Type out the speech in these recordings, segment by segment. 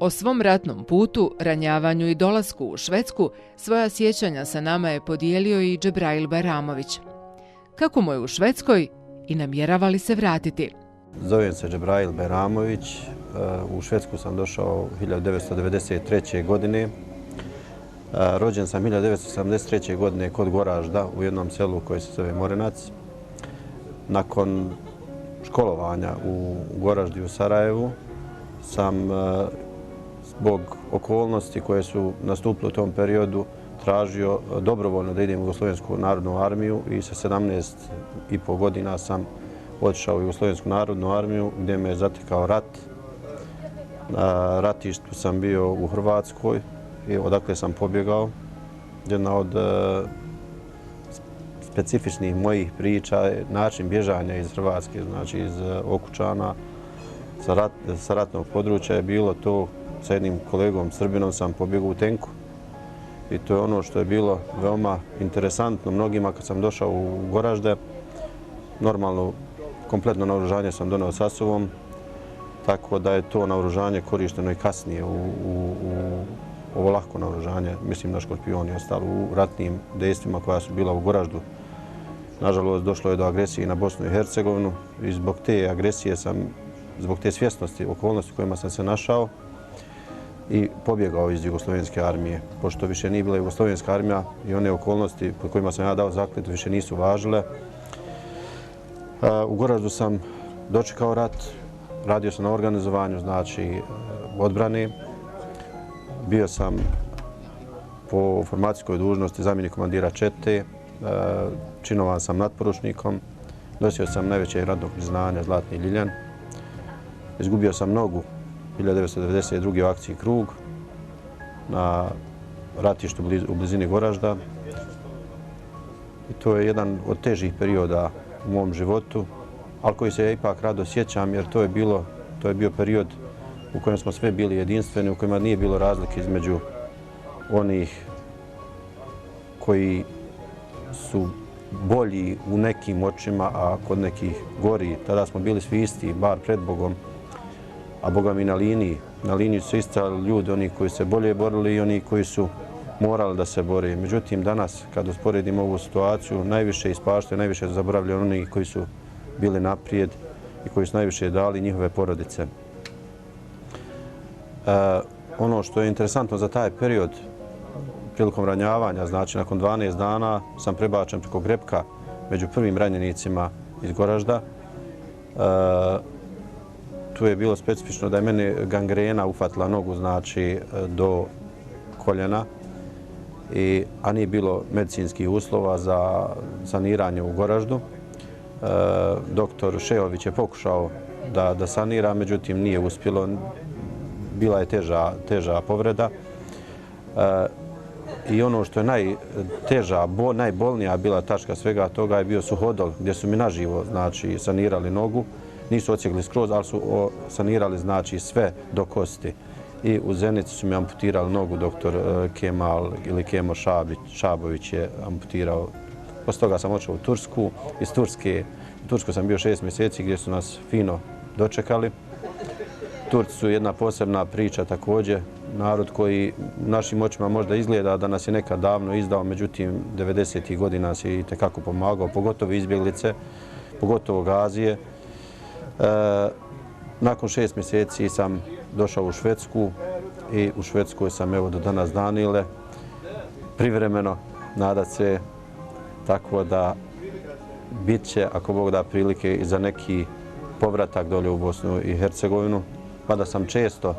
O svom ratnom putu, ranjavanju i dolasku u Švedsku svoja sjećanja sa nama je podijelio i Džebrail Bajramović. Kako mu je u Švedskoj i namjerava li se vratiti? Zovem se Džebrail Bajramović. U Švedsku sam došao 1993. godine. Rođen sam 1973. godine kod Goražda u jednom selu koje se zove Morenac. Nakon školovanja u Goraždi u Sarajevu sam zbog okolnosti koje su nastupile u tom periodu tražio dobrovoljno da idem u Jugoslovensku narodnu armiju i sa 17,5 godina sam otišao u Jugoslovensku narodnu armiju gdje me je zatekao rat. Na ratištu sam bio u Hrvatskoj i odakle sam pobjegao. Jedna od specifičnih mojih priča je način bježanja iz Hrvatske, znači iz Okučana, sa ratnog područja je bilo to. Sa jednim kolegom Srbinom sam pobjegao u tenku i to je ono što je bilo veoma interesantno mnogima kad sam došao u Goražde. Normalno, kompletno naoružanje sam doneo sa sobom, tako da je to naoružanje korišteno i kasnije u ovo lahko naoružanje, mislim na Škorpion i ostalo u ratnim dejstvima koja su bila u Goraždu. Nažalost, došlo je do agresije na Bosnu i Hercegovinu i zbog te agresije zbog te svjesnosti, okolnosti u kojima sam se našao i pobjegao iz Jugoslovenske armije. Pošto više nije bila Jugoslovenska armija i one okolnosti pod kojima sam ja dao zakletvu više nisu važile. U Goraždu sam dočekao rat, radio sam na organizovanju, znači odbrane. Bio sam po formacijskoj dužnosti zamjenik komandira čete, činovan sam natporučnikom, nosio sam najveće ratnog priznanja Zlatni Ljiljan. Izgubio sam nogu 1992. u akciji Krug na ratištu u blizini Goražda. I to je jedan od težih perioda u mom životu, ali koji se ja ipak rado sjećam jer to je bio period u kojem smo sve bili jedinstveni, u kojima nije bilo razlike između onih koji su bolji u nekim očima, a kod nekih gori. Tada smo bili svi isti, bar pred Bogom, a Boga mi na liniji. Na liniji su istali ljudi, oni koji se bolje borili i oni koji su morali da se bore. Međutim, danas, kad usporedimo ovu situaciju, najviše ispaštaju, najviše zaboravljaju oni koji su bili naprijed i koji su najviše dali njihove porodice. Ono što je interesantno za taj period, prilikom ranjavanja, znači nakon 12 dana sam prebačen preko Grepka među prvim ranjenicima iz Goražda. Tu je bilo specifično da je mene gangrena uhvatila nogu, znači do koljena, a nije bilo medicinskih uslova za saniranje u Goraždu. Doktor Šejović je pokušao da sanira, međutim nije uspjelo. Bila je teža povreda. I ono što je najteža, najbolnija bila tačka svega toga je bio Suhodol, gdje su mi naživo znači, sanirali nogu. Nisu odsjekli skroz, ali su sanirali znači, sve do kosti. I u Zenici su mi amputirali nogu, doktor Kemal ili Kemo Šabović je amputirao. Posle toga sam otišao u Tursku. Iz Turske, u Tursku sam bio 6 mjeseci gdje su nas fino dočekali. Turci su jedna posebna priča također. Narod koji našim očima možda izgleda da nas je nekad davno izdao, međutim 90. godina nas je itekako pomagao, pogotovo izbjeglice, pogotovo Gazije. Nakon 6 mjeseci sam došao u Švedsku i u Švedskoj sam evo do danas danile privremeno nadat se, tako da bit će, ako Bog da prilike, i za neki povratak dolje u Bosnu i Hercegovinu. Mada sam često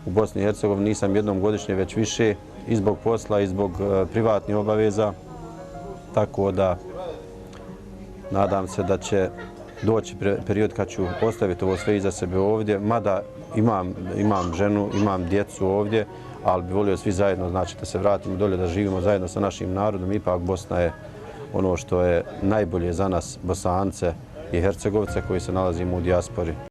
u Bosni i Hercegovini, nisam jednom godišnje već više i zbog posla i zbog privatnih obaveza, tako da nadam se da će doći period kad ću ostaviti ovo sve iza sebe ovdje, mada imam ženu, imam djecu ovdje, ali bi volio svi zajedno, znači da se vratimo dolje, da živimo zajedno sa našim narodom. Ipak Bosna je ono što je najbolje za nas, Bosance i Hercegovce koji se nalazimo u dijaspori.